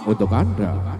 untuk Anda.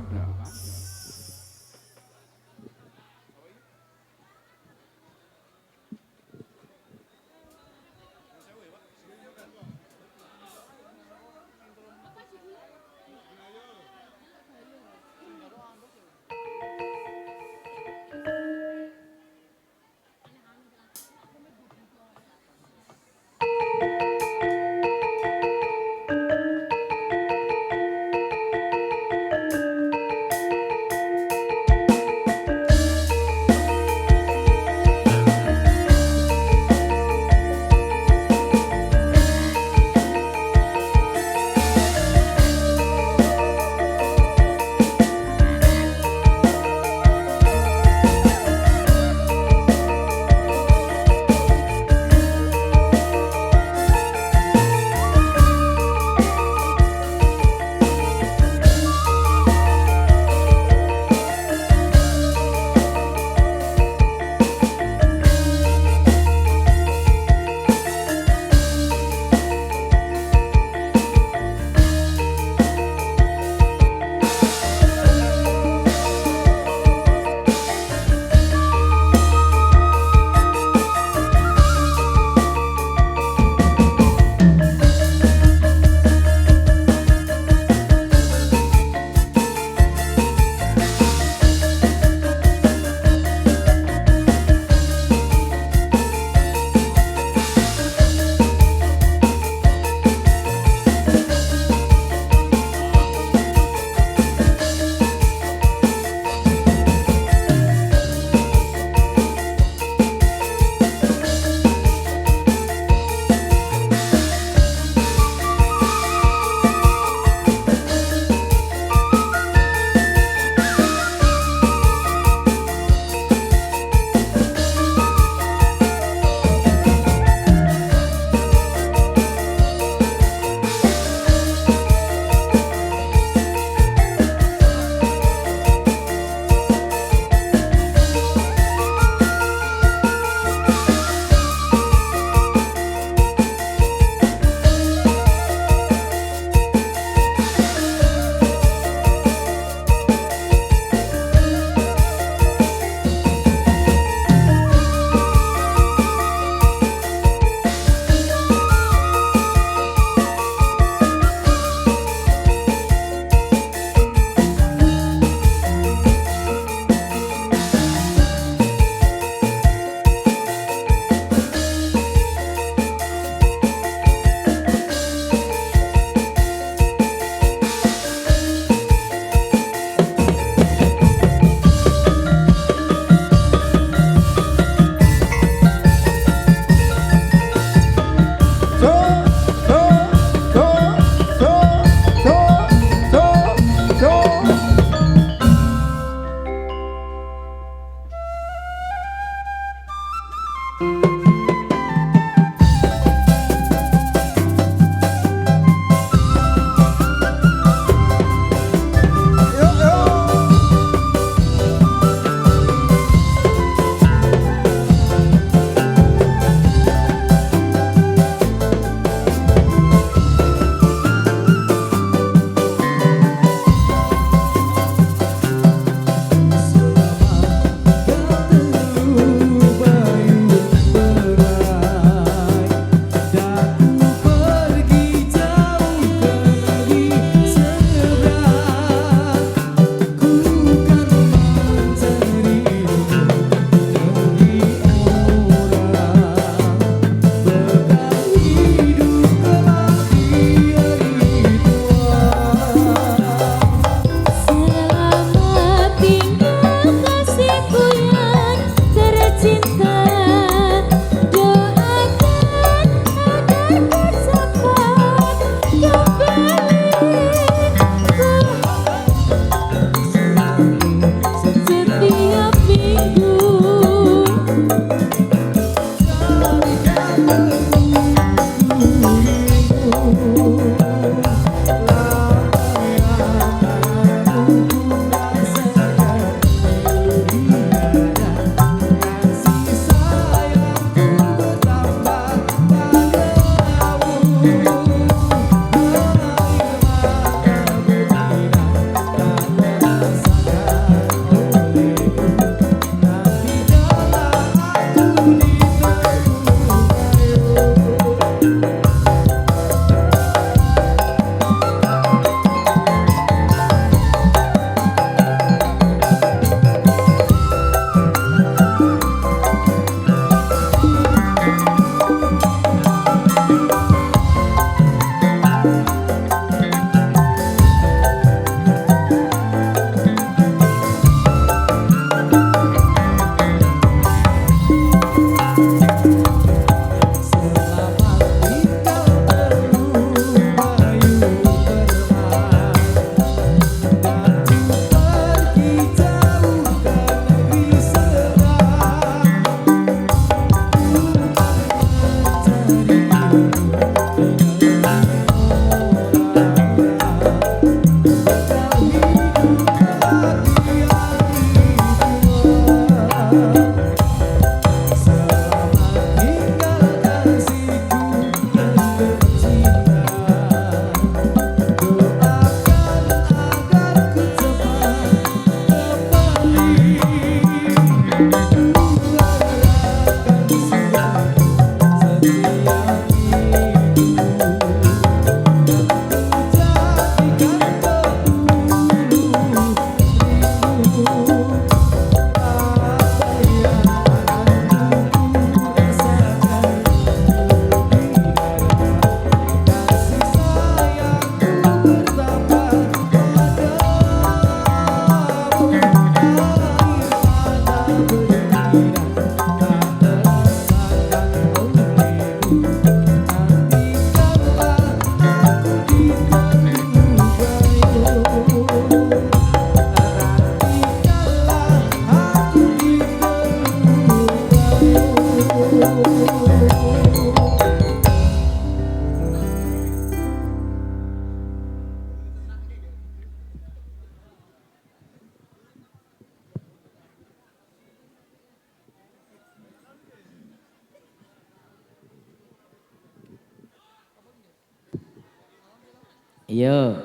Iya.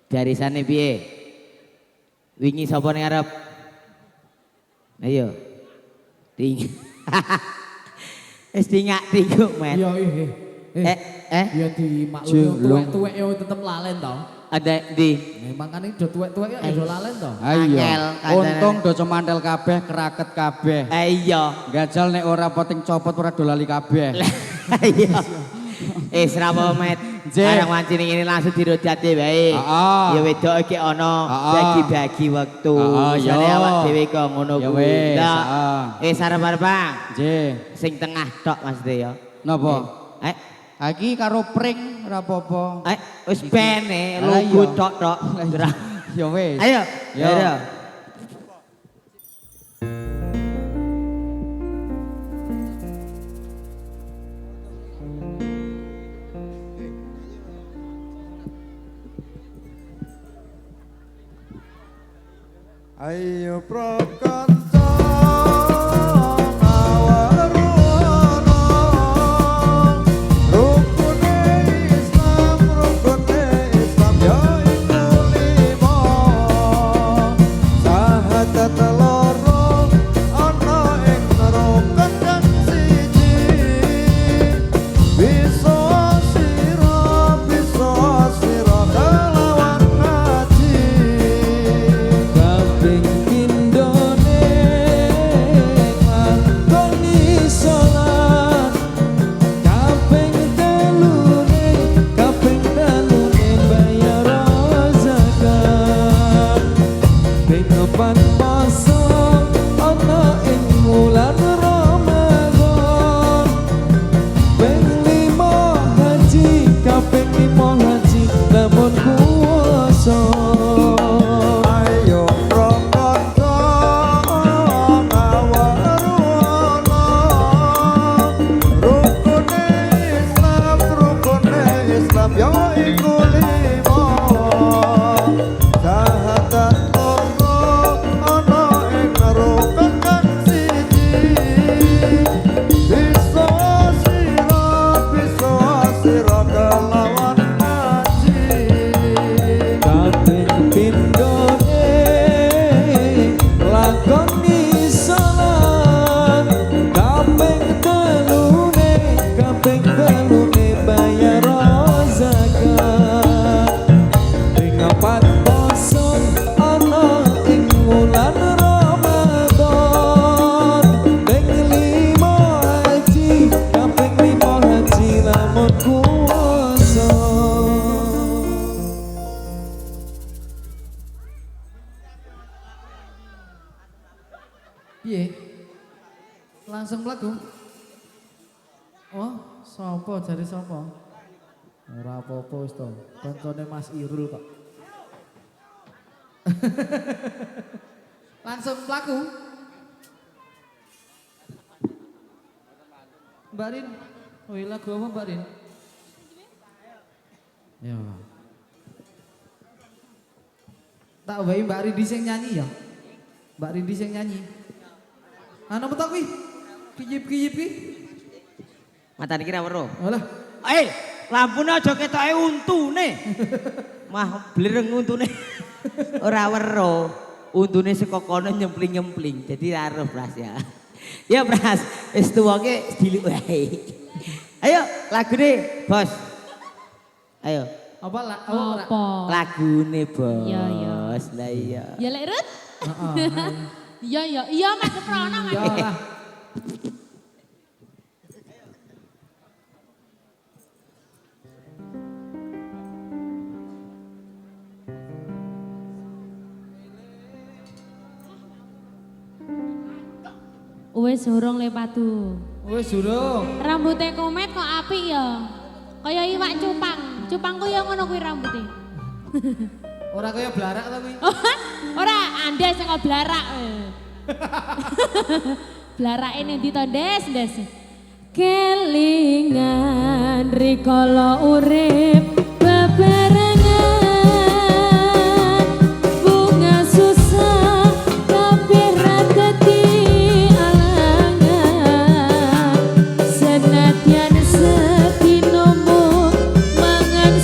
Barisane piye? Wingi sapa ning arep? Ayo. Ting. Wis dingak tinguk, men. Iya, Ya di maklum tuwek-tuwek yo tetep lalen to. Ada di. Memang kan do tuwek-tuwek ya do lalen to. Ayo. Untung do cemantel kabeh, keraket kabeh. Iya. Gajal nek ora poting copot ora do lali kabeh. Iya. Serapo met. Arang wancine ngene langsung dirodati wae. Ya wedok iki ana bagi-bagi wektu. Jane awak dhewe kok ngono kuwi. Sarep-arep, Bang. Nggih. Sing tengah tok Mas ya. Napa? Iki karo pring ora apa-apa. Wis ben lugu tok-tok. Ya wis. Ayo. Ayo. Ayo prakanca ngawarono rukune Islam ya iku lima sahadat loro ana ing rukun kang siji bisa sira kelawan ngaji Kaping pindhone lakoni salat kaping telune bayar zakat ping opat poso ana ing wulan Ramadan ping lima haji kaping lima haji lamun kuwasa Ayo prakanca ngawarono rukune Islam ya iku lima sahadat loro ana ing rukun kang siji bisa sira kelawan ngaji kaping pindhone lakoni salat kaping telune bayar zakat ping opat poso ana ing wulan Ramadan ping lima haji kaping lima haji lamun kuwasa Piye? Langsung mlaku. Oh, sapa jare sapa? Ora apa-apa wis to. Kancane Mas Irul kok. Langsung mlaku. Mbak Rin, lagu apa Mbak Rin? Ya. Tak wae Mbak Rin sing nyanyi ya. Mbak Rin sing nyanyi. Ana apa kuwi? Kiyip-kiyip ki. Matane kira weruh. Alah, Lampune aja ketoke untune. Mah blereng untune. Ora weruh. Untune saka kono nyempling-nyempling. Jadi aruh Pras ya. Ya Pras, wis tuwake diluk wae. Ayo lagune, Bos. Ayo. apa Lagune, Bos. Iya, iya. Lah iya. Ya lek Rut. Heeh. Iya madhep rono Ya madhep. lah. Wis urung le patu. Wis durung. Rambutnya komet kok apik ya. Kaya iwak cupang. Cupangku ya ngono kuwi rambutnya. Ora kaya blarak ta kuwi. Ora, Anda sing kok blarak. Blarake ning ndi to, Des? Kelingan rikala urip bebarengan bunga susah tapi ra dadi alangan senadyan sedinomu mangan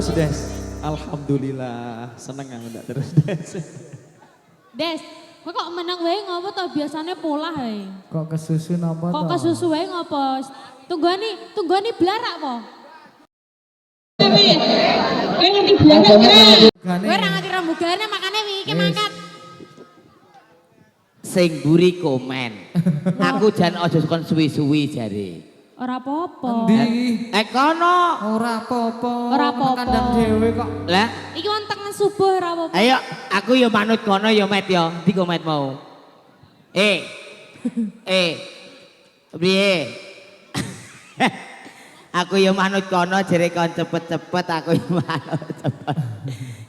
terus Des. Alhamdulillah, seneng aku ndak terus Des. Des, kowe kok menang wae ngopo to biasane pola ae. Kok kesusu napa to? Kok kesusu wae ngopo? Tunggoni blarak po. Kowe ngerti blarak ora? Kowe ora ngerti rembugane makane wingi ki mangkat. Sing mburi komen. Aku jan aja kon suwi-suwi jare. Ora apa-apa. Endi? Kono. Ora apa-apa. Ora apa-apa. Kandang dhewe kok. Lah, Iki wong tengen subuh ora apa-apa. ayo aku ya manut kono ya Met ya. Ndi kok Met mau? Piye? Aku ya manut kono jere kon cepet-cepet aku ya manut cepet.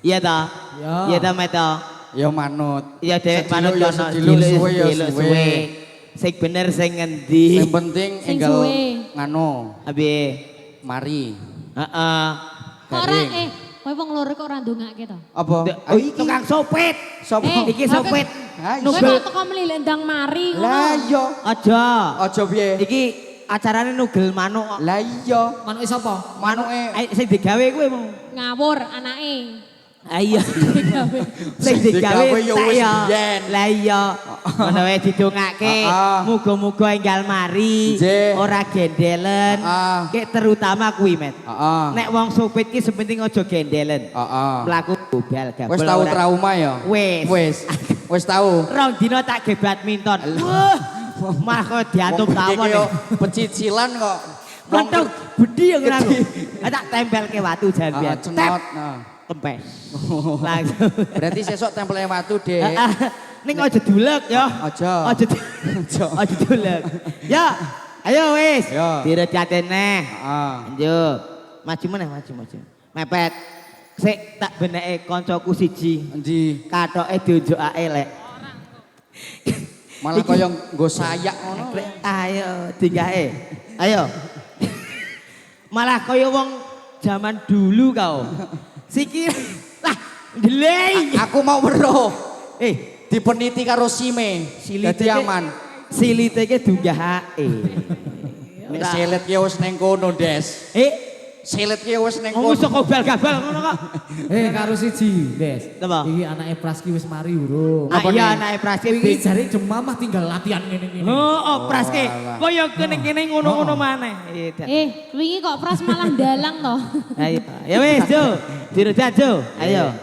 Iya toh? Ya. Iya toh Met toh? Ya manut. Iya dhek manut ya kono. sediluk suwe ya sediluk suwe. Sing bener sing ngendi? Sing penting Sing enggal suwe. nganu, Abi. mari. Heeh. Ora Garing. kowe wong loro kok ora ndongake to. Apa? Oh, tukang sopit. Sopo? Iki sopit. Ha, Kowe Nugel. kok teko mlilih ndang mari ngono. Lah iya. Aja. Aja piye? Iki acarane nugel manuk kok. Lah iya. Manuke sapa? Manuke Sing digawe kuwi mau. Ngawur anake. Ah iya. Digawe. Sing digawe digawe ya wis biyen. Lah iya. Ngono wae didongake. Heeh. Muga-muga enggal mari. Nggih. Ora gendelen. Heeh. Kayak terutama kuwi, Met. Heeh. Nek wong supit ki sepenting aja gendelen. Heeh. Mlaku gobal gabel. Wis tau ora. trauma ya? Wis. Wis. Wis tau. Rong dina tak ge badminton. Wah. Malah kok diantum tawon. yo pecicilan kok. Mentok budi yang ngono. Tak tempelke watu jan biyen. Cenot. Nah. Kempes. Langsung. Berarti sesuk tempelnya watu, Dek. Ning aja dulek ya. Aja. Aja aja dulek. Ya. Ayo wis. Ya. Direjate neh. Heeh. Lanjut. Maju meneh, maju. Mepet. Sik tak beneke kancaku siji. Endi? Kathoke diunjukake lek. Malah kaya nggo sayak ngono. Ayo digawe. Ayo. Malah kaya wong zaman dulu kau. Sikil lah delay. Aku mau weruh. Dipeniti Karo sime. Dadi aman. Silite ki dunggahake. Nek silit ki wis ning kono, Des. Silit ki wis ning Wong iso kono. gobal-gabal ngono kok. Karo siji, Des. Apa? Iki anake Praski wis mari urung. Ah iya anake Praski Iki jare jemamah tinggal latihan ngene-ngene. Oh, Praski. Kaya kene-kene ngono-ngono maneh. Wingi kok Pras malah dalang to. Ayo. Ya wis, Jo. Direjat, Jo. Ayo.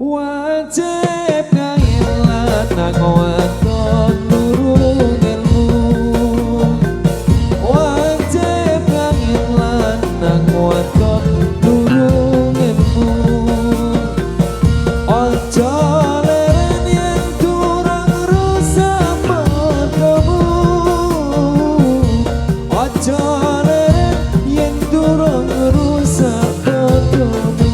Wajib ngailan ngawakon nurung ilmu. Wajib ngailan ngawakon nurung ilmu. Ojo leren yen durung rusak podomu. Ojo leren yen durung rusak podomu.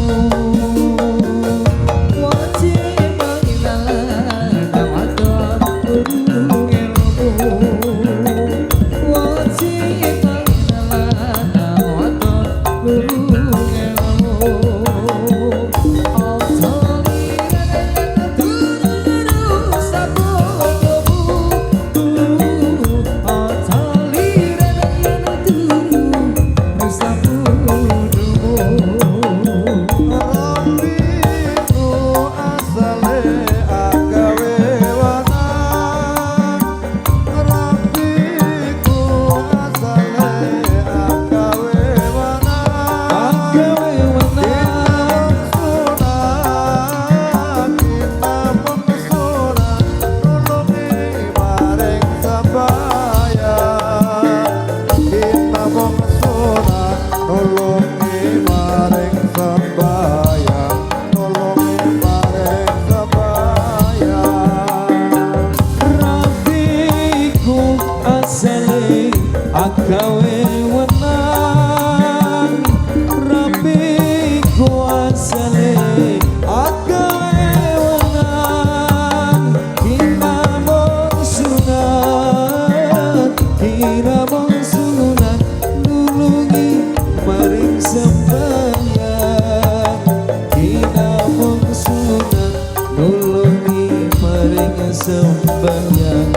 sembahyang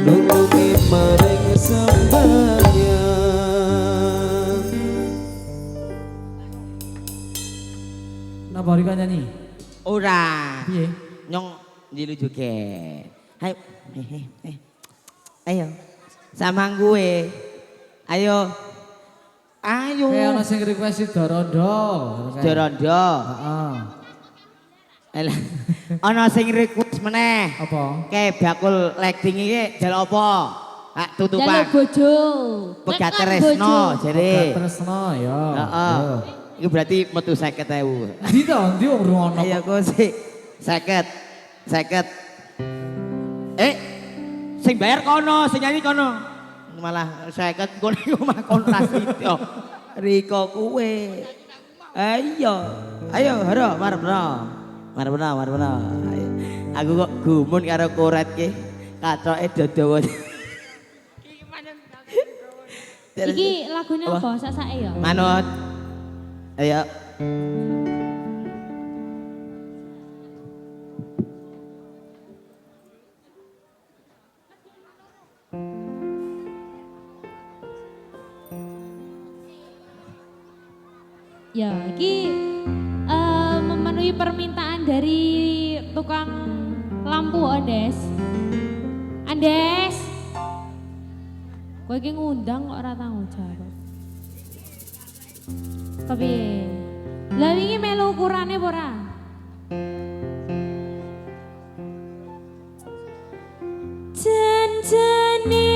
nulungi maring sembahyang. Napa Rika nyanyi? Ora. Piye? Nyong njilu juga. Ayo. Ayo. Sama gue. Ayo. Ayo. Kayak ana sing request Dorondo. Dorondo. Heeh. Alah. Ana sing request meneh. Apa? Kayak bakul lighting iki jaluk apa? Hak Jaluk tutupan. bojo. Pegat Ngekon Tresno bojo. jare. Tresno ya. Heeh. Iku berarti metu 50.000. Ndi to? Ndi wong rungono. Ayo kok sik 50. Sing bayar kono, sing nyanyi kono. Malah 50 kono iku mah kono Prasetyo. Riko kuwe. Ayo. Ayo, haro marepno. Ayo. Aku kok gumun karo koret ki. Katoke dodowo. Iki lagunya apa? Sasake ya? Manut. Ayo. Ya, iki memenuhi permintaan dari tukang lampu Andes. Andes. Kowe iki ngundang kok ora tanggung jawab. Tapi lah wingi melu ukurane apa ora? Janjane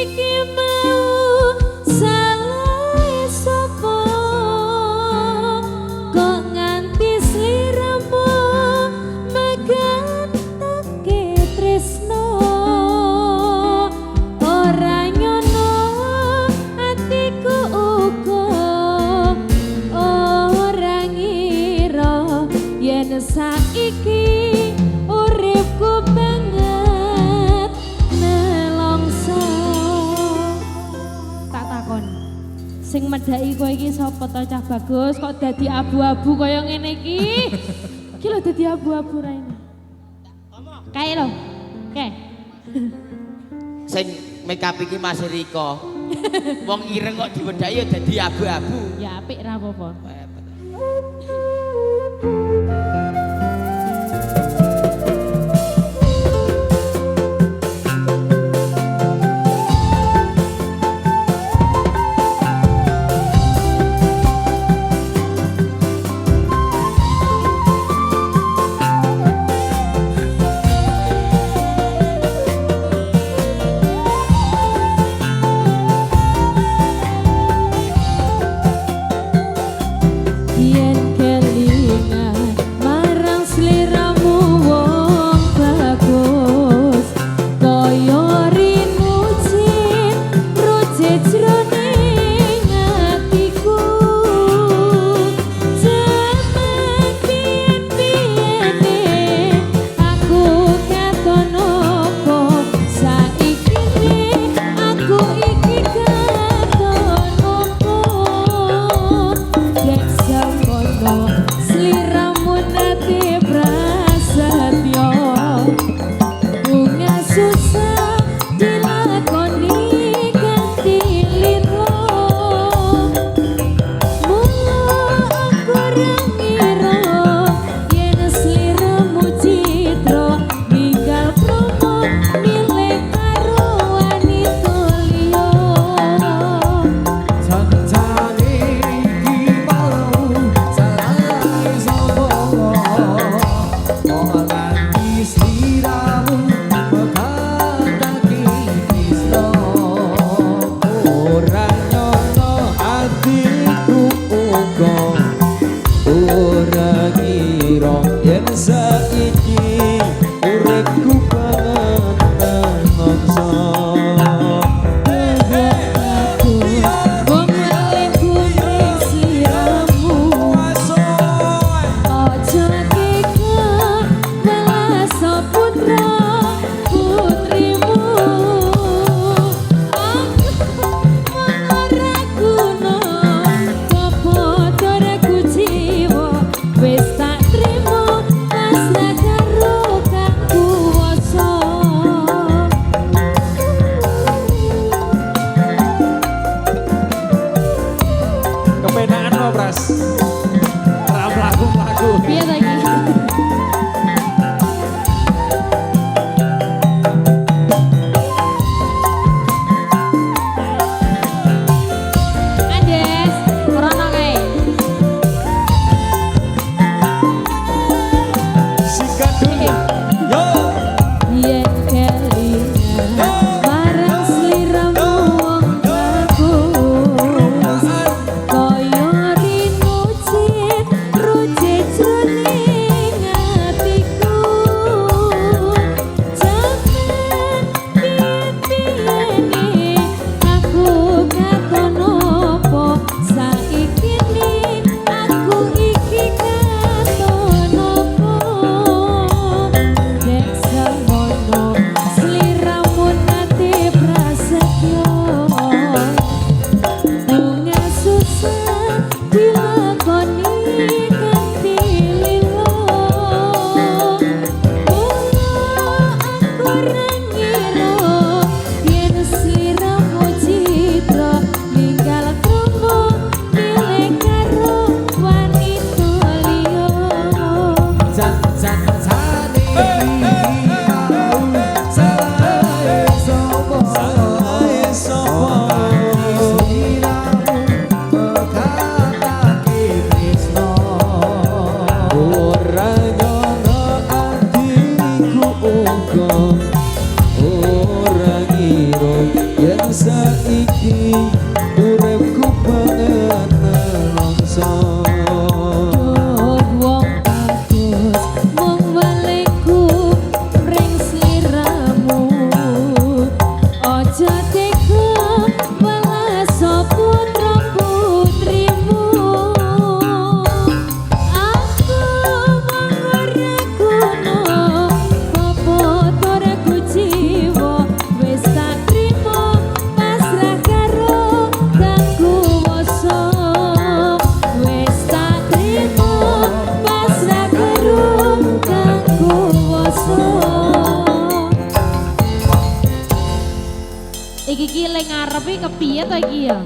iki mau salah sapa kok nganti sliramu megantake tresno ora nyono atiku uga ora ngira yen saiki uripku banget nelongso. Tak takon sing medhaki kowe iki sapa to Cah Bagus kok dadi abu-abu kaya ngene iki? Iki lho dadi abu-abu raine. Kae lho. Kae. Sing make up iki Mas Riko. Wong ireng kok diwedhaki ya dadi abu-abu. Ya apik ra apa-apa. Yen kelingan marang sliramu wong bagus kaya rinucin rujit jroning atiku jaman biyen-biyene aku katon opo saikine aku iki katon opo kono sliramu nate prasetyo bunga susah dilakoni ganti liro mula aku rangira yen sliramu citro ninggal promo milih karo wanita liya. Janjane iki mau salah sapa kok nganti sliramu megantake mongko ora ngira yen saiki uripku banget nelongso. Wong bagus mung waleku ring sliramu. Aja tega welas putra putrimu. Aku mung ora kuno apa toreku jiwa wis tak trimo pasrah karo Kang Kuwasa. Wis tak trimo pasrah karo Kang Kuwasa. Iki ki lek ngarepe kepiye to iki ya?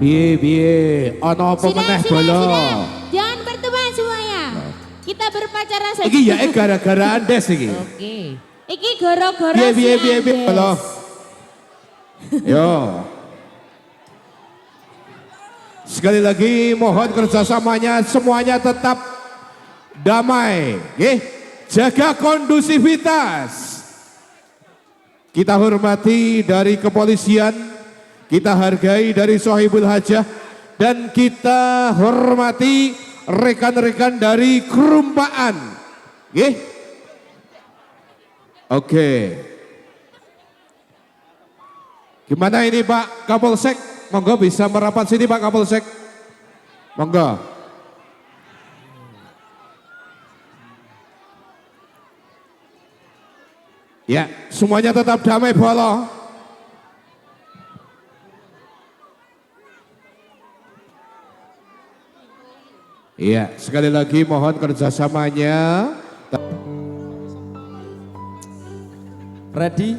Piye ana apa meneh bolo? Jangan berteman semuanya. Kita berpacaran saja. Iki ya gara-gara Andes iki. Oke. Iki gara-gara Piye si bolo. Andes. Yo. Sekali lagi mohon kerjasamanya semuanya tetap damai, nggih. Jaga kondusivitas. Kita hormati dari kepolisian, kita hargai dari Sohibul Hajah, dan kita hormati rekan-rekan dari kerumpaan. Nggih. Oke. Gimana ini Pak Kapolsek? Monggo bisa merapat sini Pak Kapolsek. Monggo. Ya, semuanya tetap damai bolo. Iya, sekali lagi mohon kerjasamanya. Ready?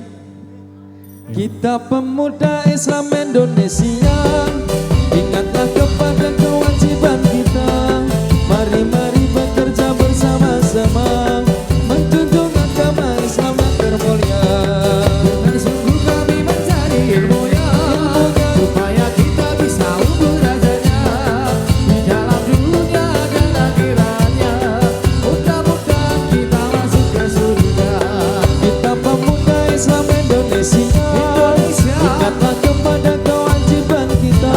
Kita pemuda Islam Indonesia, ingatlah kepada kewajiban kita. Mari bekerja bersama-sama, menjunjung agama Islam yang termulia. Dan sungguh kami mencari ilmunya, supaya kita bisa unggul rajanya di dalam dunia dan akhiratnya. Mudah-mudahan kita masuk ke surga. Kita pemuda Islam Indonesia, ingatlah kepada kewajiban kita.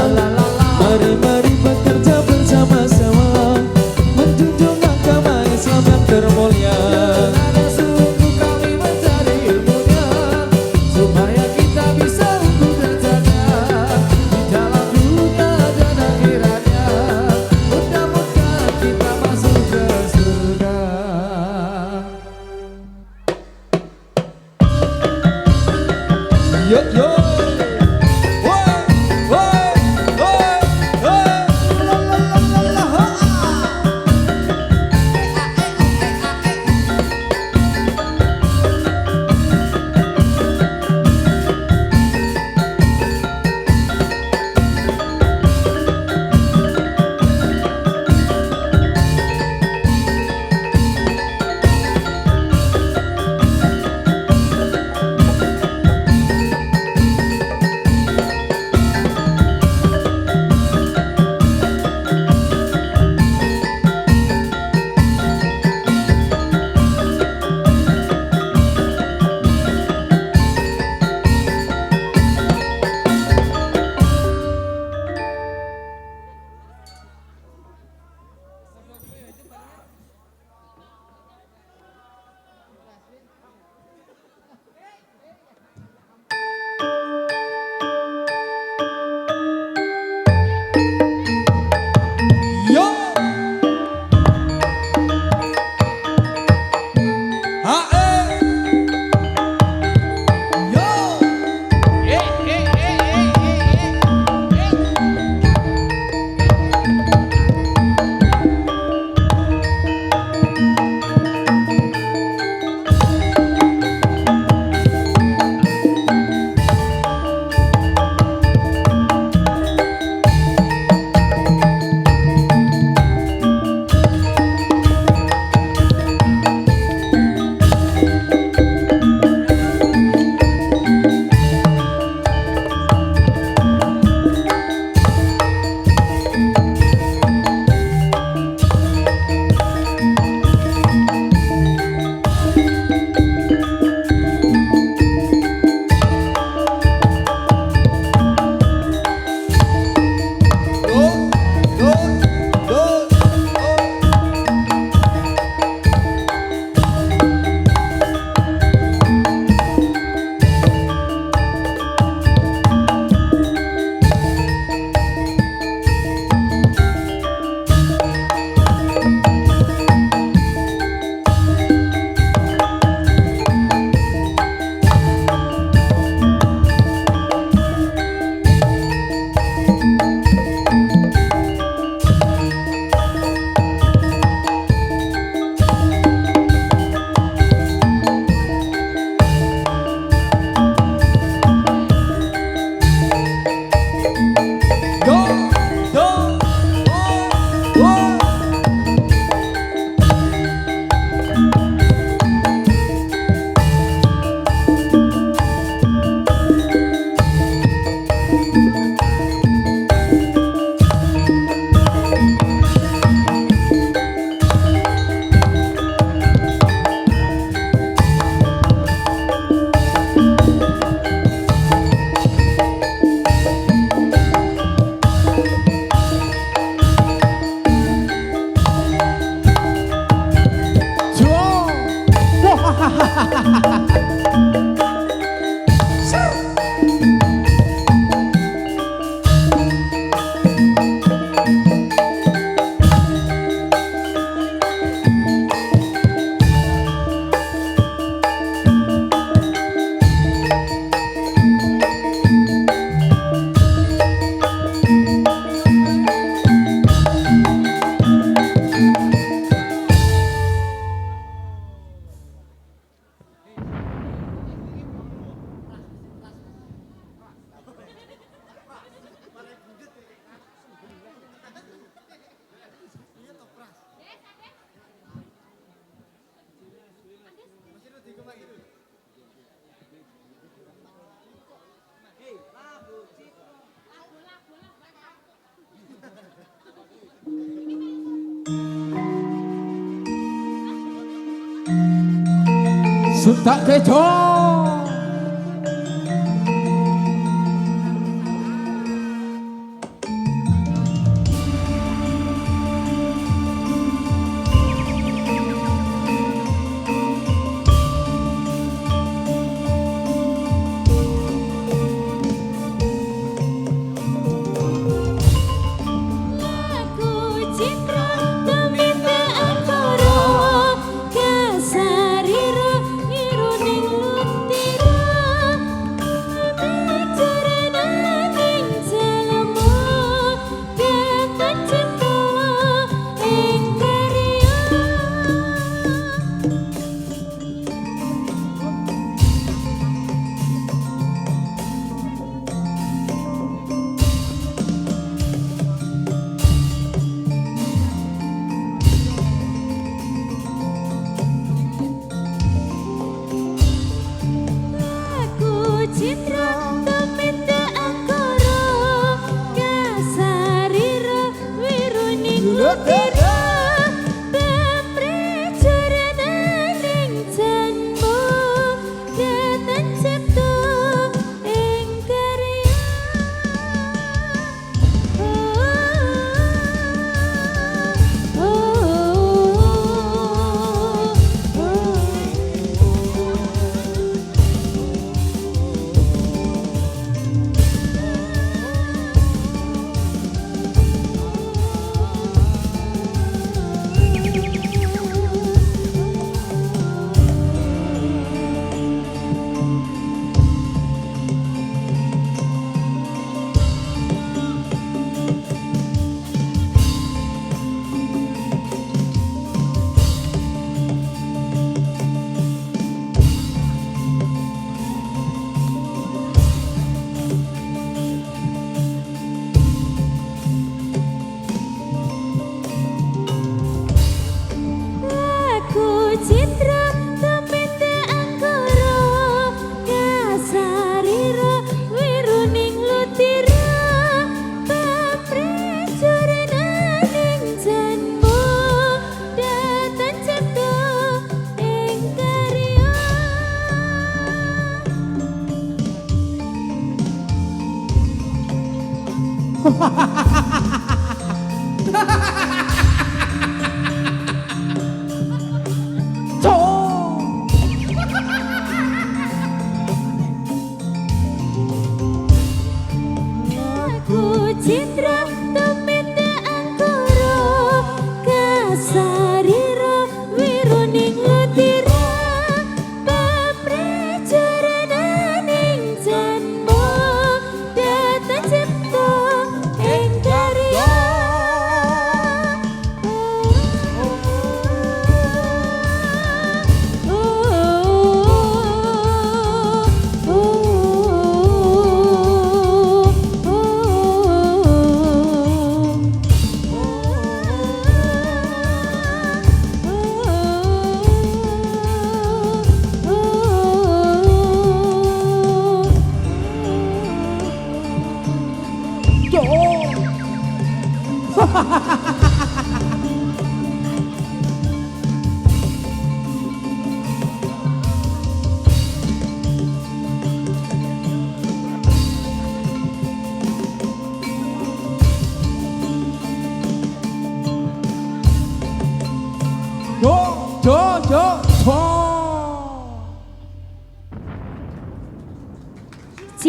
Sutak kejo.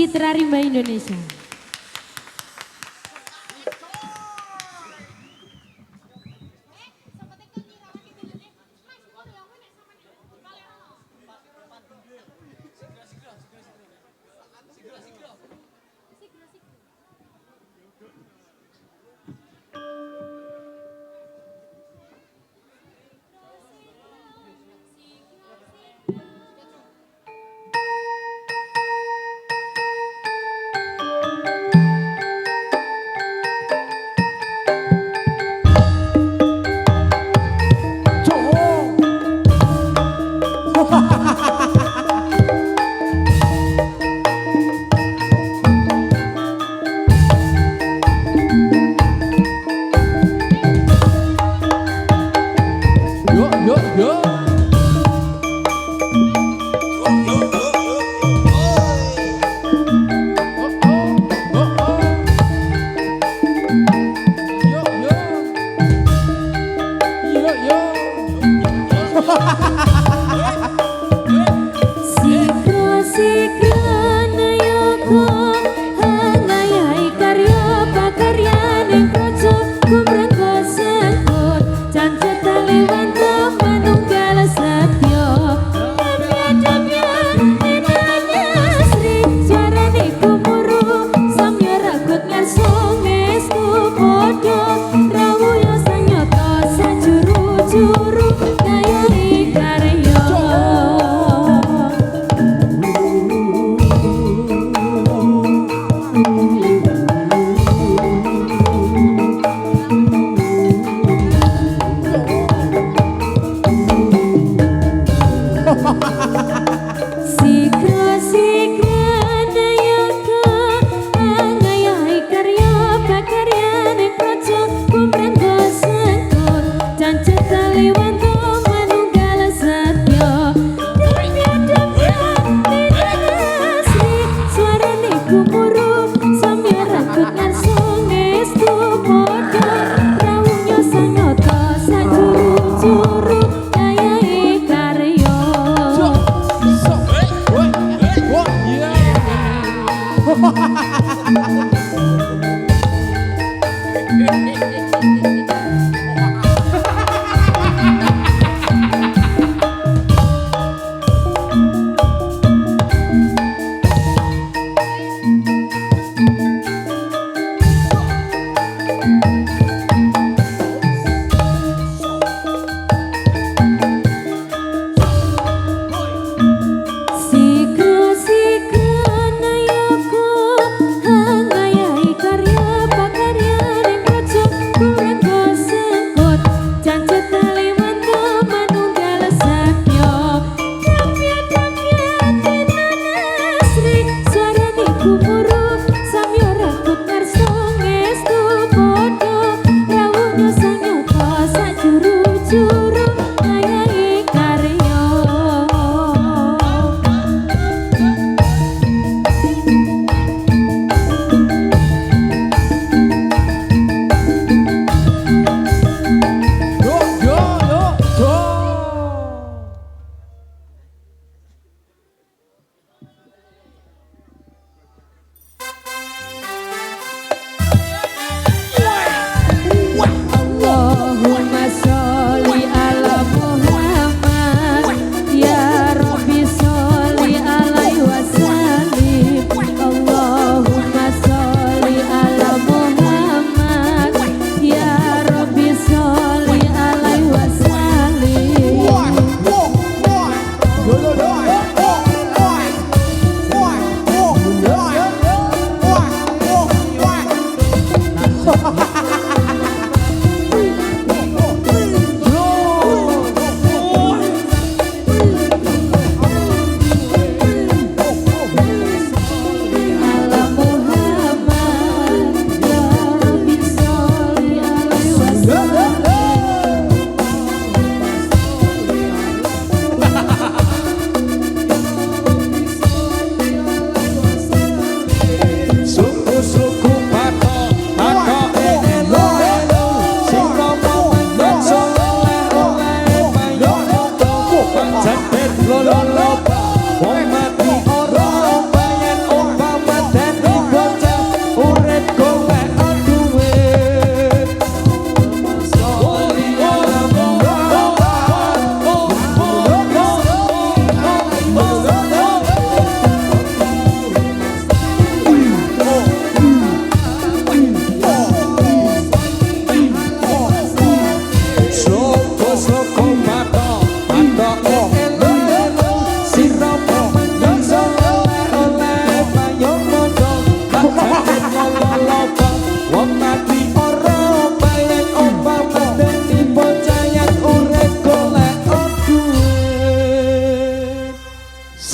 Citra Rimba Indonesia.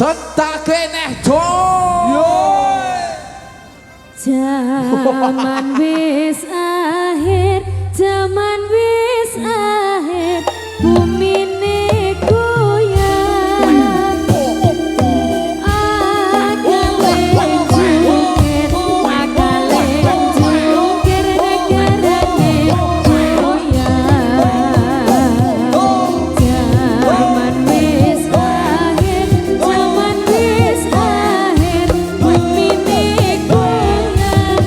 Sentak keneh do. Zaman wis akhir, zaman wis akhir, bumi ini goyang. Akale jungkir, akale jungkir, negarane goyang. Zaman wis akhir, zaman wis akhir, bumi ini goyang.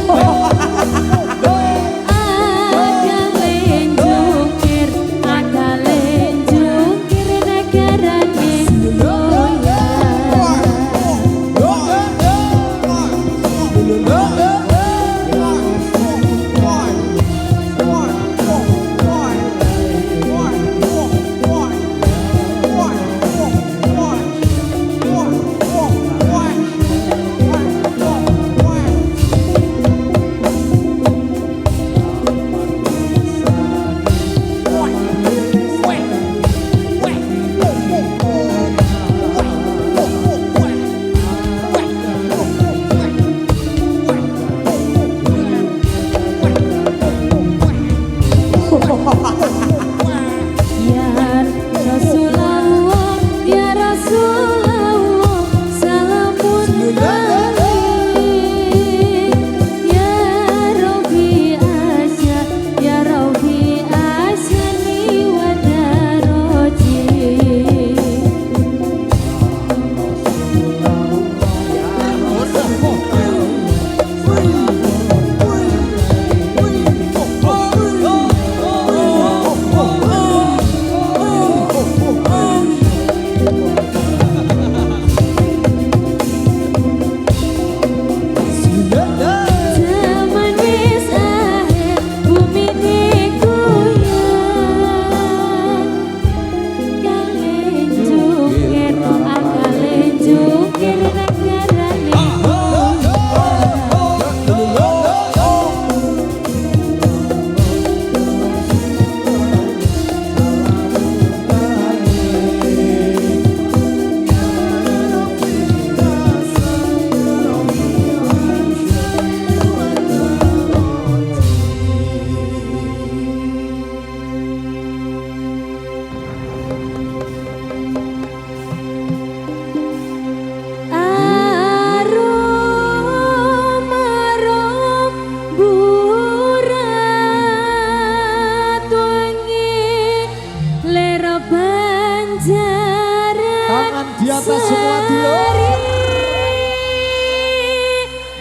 Di atas semua dulu.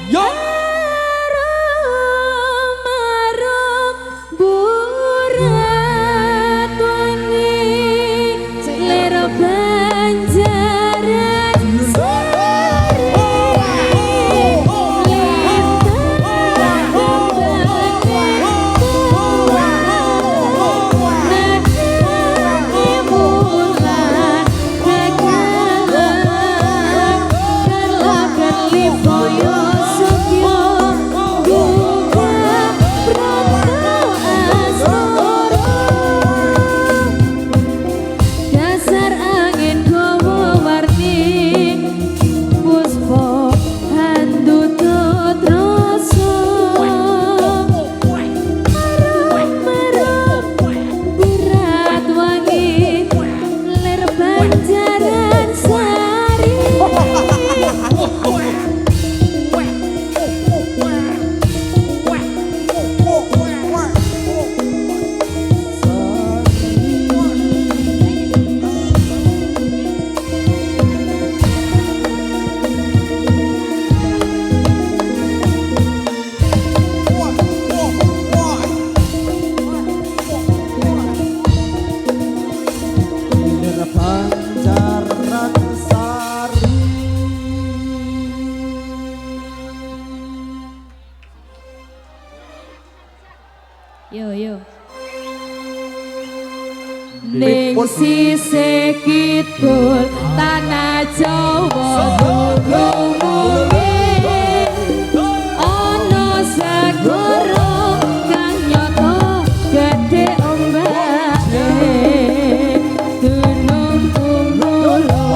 Yo. Arum burat wangi selera banjaran sari yo. Ning sisih kidul tanah Jawa mungkin ana segara kang nyoto gedhe ombake gunung ora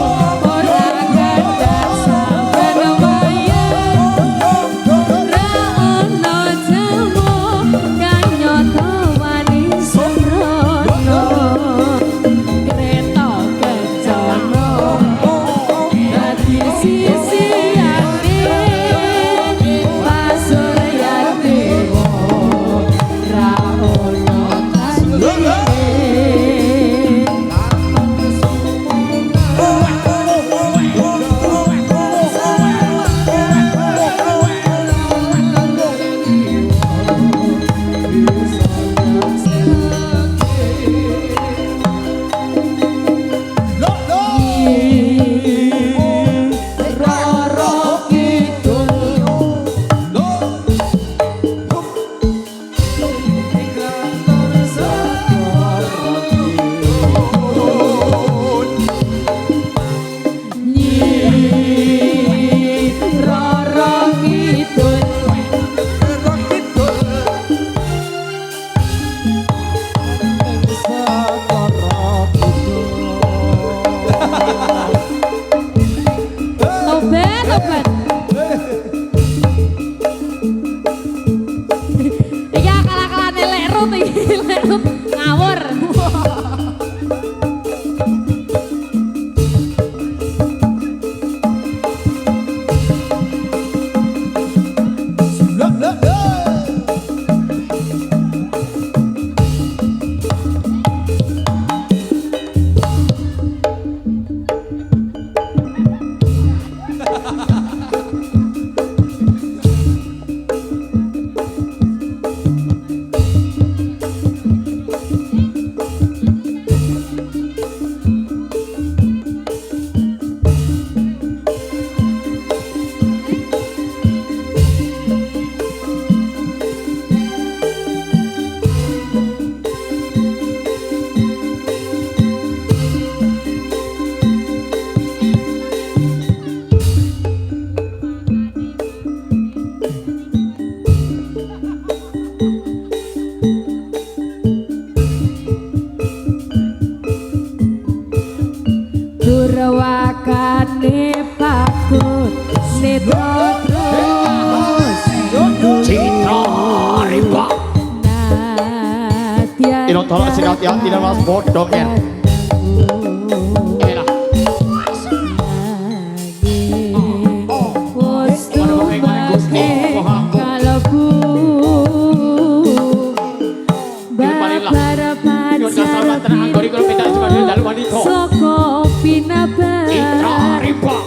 pakut netra terus Citra Riba. Nadia Ino tolak sing hati-hati dan mas bodong ya. Elah. Soko pinabar Citra Riba.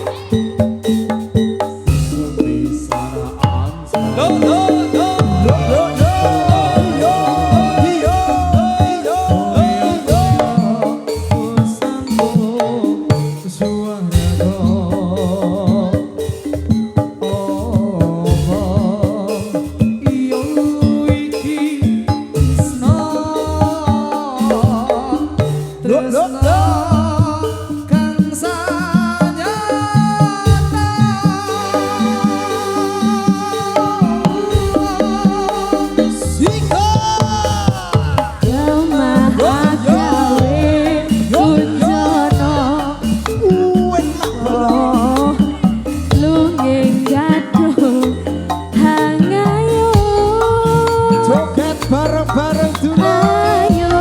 Bareng-bareng dulu. ayo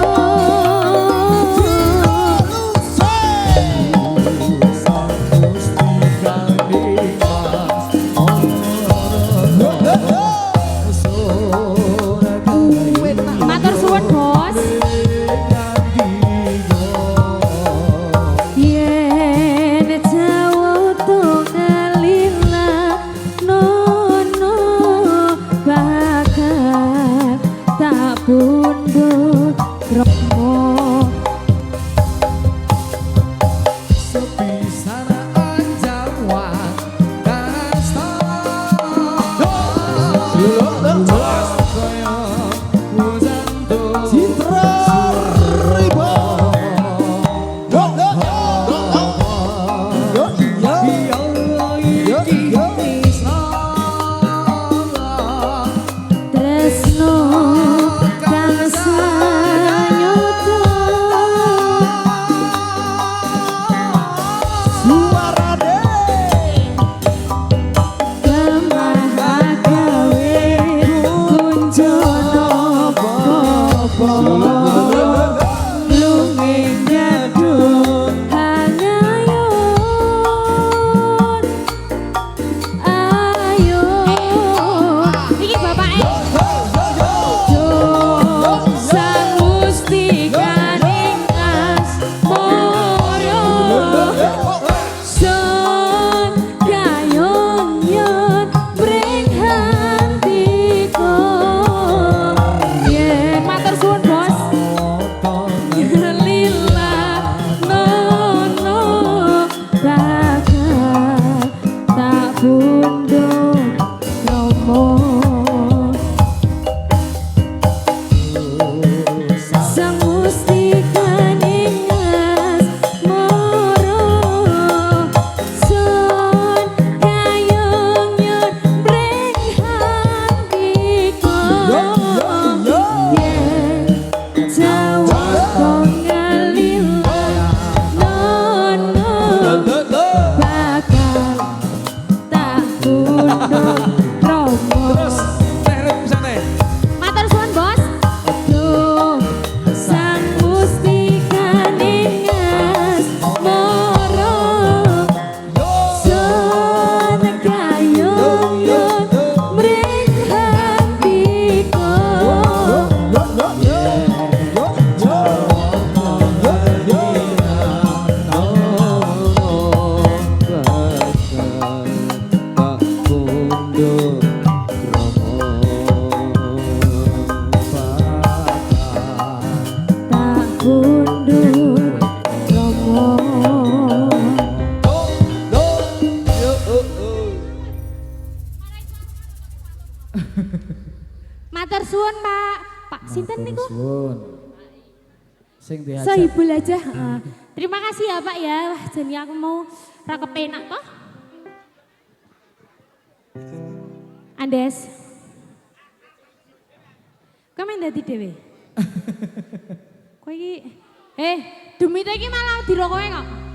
matur suwun bos yen jawa tungalila nono bakal tak pundut romo tresno kang sayuta gamahagawe kunjono popo lunge nyadu hangayun ayo iki bapake sang Gusti kaning asmara sun kayong bring hatiku yen matur suwun bos lila nono bakal tak pundut romo sang Gusti kaning asmara sun kayong bring hatiku yen jawa kongalila nono bakal tak pundut romo matur suwun bos aduh sang Gusti kaning asmara sun kayong mring hatiku tak pundut romo matur suwun Pak sinten niku Sing diajak. Sohibul aja. Terima kasih ya Pak ya. Wah, jadi aku mau ra kepenak toh. Andes. Kowe men dadi dhewe. Kowe iki demi iki malah dirokoke kok.